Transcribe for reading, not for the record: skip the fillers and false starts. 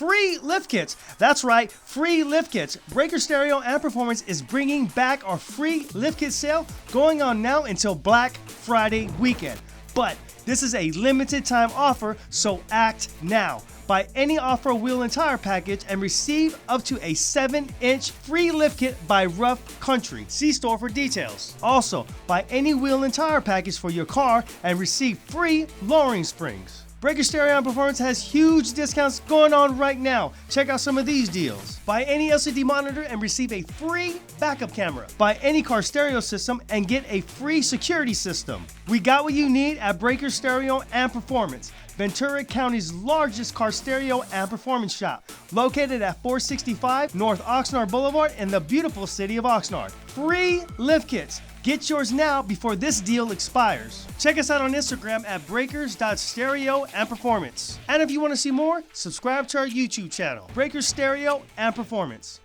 free lift kits. That's right, free lift kits. Breaker Stereo and Performance is bringing back our free lift kit sale going on now until Black Friday weekend. But this is a limited time offer, so act now. Buy any off-road wheel and tire package and receive up to a 7-inch free lift kit by Rough Country. See store for details. Also, buy any wheel and tire package for your car and receive free lowering springs. Breaker Stereo and Performance has huge discounts going on right now. Check out some of these deals. Buy any LCD monitor and receive a free backup camera. Buy any car stereo system and get a free security system. We got what you need at Breaker Stereo and Performance, Ventura County's largest car stereo and performance shop, located at 465 North Oxnard Boulevard in the beautiful city of Oxnard. Free lift kits. Get yours now before this deal expires. Check us out on Instagram at breakers.stereo and performance. And if you want to see more, subscribe to our YouTube channel, Breakers Stereo and Performance.